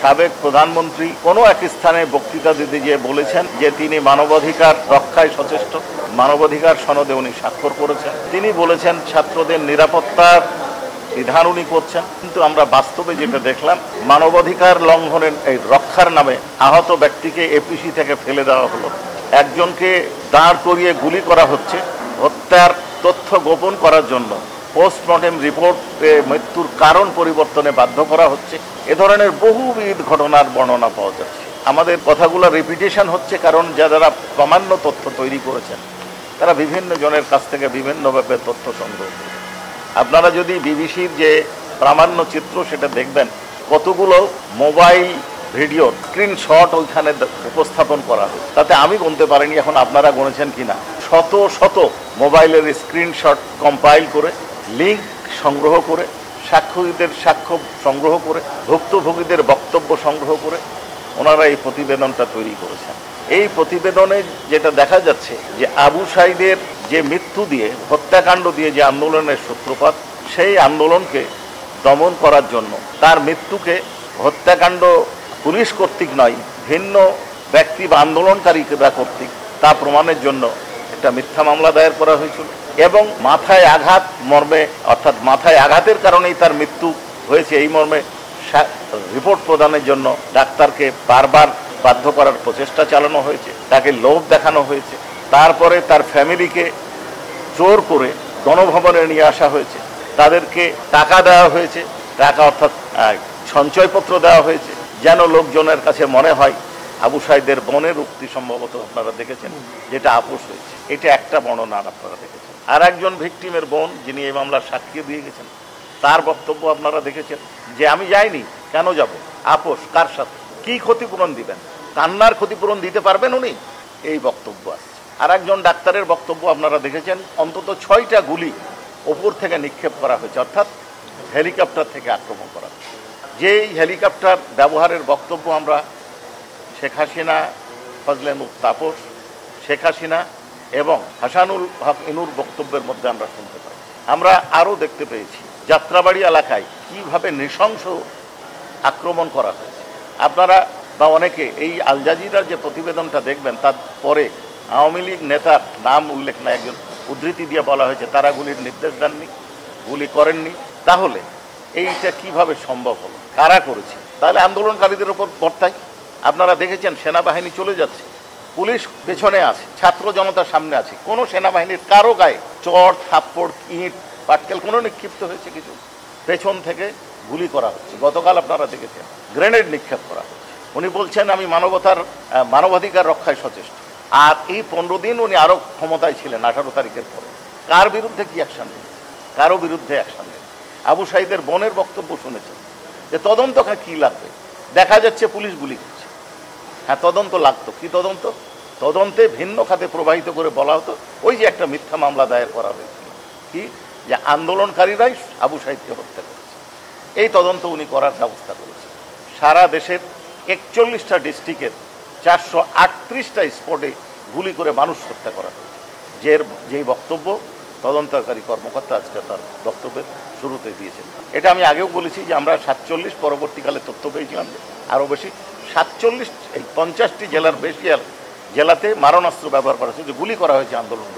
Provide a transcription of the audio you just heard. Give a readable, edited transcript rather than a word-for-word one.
সাবেক প্রধানমন্ত্রী কোনো এক স্থানে বক্তৃতা দিতে গিয়ে বলেছেন যে তিনি মানবাধিকার রক্ষায় সচেষ্ট, মানবাধিকার সনদে উনি স্বাক্ষর করেছেন। তিনি বলেছেন ছাত্রদের নিরাপত্তার বিধান উনি করছেন, কিন্তু আমরা বাস্তবে যেটা দেখলাম মানবাধিকার লঙ্ঘনের এই রক্ষার নামে আহত ব্যক্তিকে এপিসি থেকে ফেলে দেওয়া হলো, একজনকে দাঁড় করিয়ে গুলি করা হচ্ছে হত্যার তথ্য গোপন করার জন্য, পোস্টমর্টেম রিপোর্টে মৃত্যুর কারণ পরিবর্তনে বাধ্য করা হচ্ছে। এ ধরনের বহুবিধ ঘটনার বর্ণনা পাওয়া যাচ্ছে। আমাদের কথাগুলো রিপিটেশন হচ্ছে কারণ যারা প্রামাণ্য তথ্য তৈরি করেছেন তারা বিভিন্ন জনের কাছ থেকে বিভিন্নভাবে তথ্য সংগ্রহ করেন। আপনারা যদি বিবিসির যে প্রামাণ্য চিত্র সেটা দেখবেন, কতগুলো মোবাইল ভিডিও স্ক্রিনশট ওইখানে উপস্থাপন করা হয়, তাতে আমি গুনতে পারিনি, এখন আপনারা গুনেছেন কিনা, শত শত মোবাইলের স্ক্রিনশট কম্পাইল করে, লিঙ্ক সংগ্রহ করে, সাক্ষীদের সাক্ষ্য সংগ্রহ করে, ভুক্তভোগীদের বক্তব্য সংগ্রহ করে ওনারা এই প্রতিবেদনটা তৈরি করেছেন। এই প্রতিবেদনে যেটা দেখা যাচ্ছে যে আবু সাঈদের যে মৃত্যু দিয়ে, হত্যাকাণ্ড দিয়ে যে আন্দোলনের সূত্রপাত, সেই আন্দোলনকে দমন করার জন্য তার মৃত্যুকে হত্যাকাণ্ড পুলিশ কর্তৃক নয়, ভিন্ন ব্যক্তি বা আন্দোলনকারীরা কর্তৃক তা প্রমাণের জন্য একটা মিথ্যা মামলা দায়ের করা হয়েছিল এবং মাথায় আঘাত মর্মে, অর্থাৎ মাথায় আঘাতের কারণেই তার মৃত্যু হয়েছে এই মর্মে রিপোর্ট প্রদানের জন্য ডাক্তারকে বারবার বাধ্য করার প্রচেষ্টা চালানো হয়েছে, তাকে লোভ দেখানো হয়েছে। তারপরে তার ফ্যামিলিকে জোর করে গণভবনে নিয়ে আসা হয়েছে, তাদেরকে টাকা দেওয়া হয়েছে, টাকা অর্থাৎ সঞ্চয়পত্র দেওয়া হয়েছে, যেন লোকজনের কাছে মনে হয় আবু সাঈদের বোনের উক্তি সম্ভবত আপনারা দেখেছেন যেটা আপোষ হয়েছে। এটা একটা বর্ণনা আপনারা দেখেছেন। আর একজন ভিকটিমের বোন যিনি এই মামলার সাক্ষী দিয়ে গেছেন, তার বক্তব্য আপনারা দেখেছেন যে আমি যাইনি, কেন যাব, আপোষ কার সাথে, কি ক্ষতিপূরণ দিবেন, কান্নার ক্ষতিপূরণ দিতে পারবেন উনি, এই বক্তব্য আছে। আর একজন ডাক্তারের বক্তব্য আপনারা দেখেছেন, অন্তত 6টা গুলি ওপর থেকে নিক্ষেপ করা হয়েছে, অর্থাৎ হেলিকপ্টার থেকে আক্রমণ করা হয়েছে। যেই হেলিকপ্টার ব্যবহারের বক্তব্য আমরা শেখ হাসিনা, ফজলে তাপস, শেখ হাসিনা এবং হাসানুল হক ইনুর বক্তব্যের মধ্যে আমরা শুনতে পাই। আমরা আরও দেখতে পেয়েছি যাত্রাবাড়ি এলাকায় কিভাবে নৃশংস আক্রমণ করা হয়েছে। আপনারা বা অনেকে এই আল জাজিরার যে প্রতিবেদনটা দেখবেন, তার পরে আওয়ামী লীগ নেতার নাম উল্লেখ না, একজন উদ্ধৃতি দিয়ে বলা হয়েছে তারা গুলির নির্দেশ দেননি, গুলি করেননি। তাহলে এইটা কিভাবে সম্ভব হলো, কারা করেছে? তাহলে আন্দোলনকারীদের ওপর বর্তায়। আপনারা দেখেছেন সেনাবাহিনী চলে যাচ্ছে, পুলিশ পেছনে আছে, ছাত্র জনতার সামনে আছে, কোনো সেনাবাহিনীর কারো গায়ে চট, থাপ্পড়, ইট, পাটকেল কোনো নিক্ষিপ্ত হয়েছে কিছু? পেছন থেকে গুলি করা হচ্ছে। গতকাল আপনারা দেখেছেন গ্রেনেড নিক্ষেপ করা হচ্ছে। উনি বলছেন আমি মানবাধিকার রক্ষায় সচেষ্ট। আর এই 15 দিন উনি আরও ক্ষমতায় ছিলেন 18 তারিখের পরে। কার বিরুদ্ধে কি অ্যাকশন নেই? কারো বিরুদ্ধে অ্যাকশন নেই। আবু সাঈদের বোনের বক্তব্য শুনেছেন যে তদন্ত কি লাগবে, দেখা যাচ্ছে পুলিশ গুলি করছে। হ্যাঁ, তদন্ত লাগতো, কি তদন্ত? তদন্তে ভিন্ন খাতে প্রবাহিত করে বলা হতো ওই যে একটা মিথ্যা মামলা দায়ের করা হয়েছিল, কি যে আন্দোলনকারীরাই আবু সাঈদকে হত্যা করেছে। এই তদন্ত উনি করার ব্যবস্থা করেছেন। সারা দেশের 41টা ডিস্ট্রিক্টের 438টা স্পটে গুলি করে মানুষ হত্যা করা হয়েছে। যেই বক্তব্য তদন্তকারী কর্মকর্তা আজকে তার বক্তব্যের শুরুতে দিয়েছেন। এটা আমি আগেও বলেছি যে আমরা 47 পরবর্তীকালে তথ্য পেয়েছিলাম আরও বেশি, 50টি জেলার বেশি জেলাতে মারণাস্ত্র ব্যবহার করা হয়েছে, যে গুলি করা হয়েছে আন্দোলন।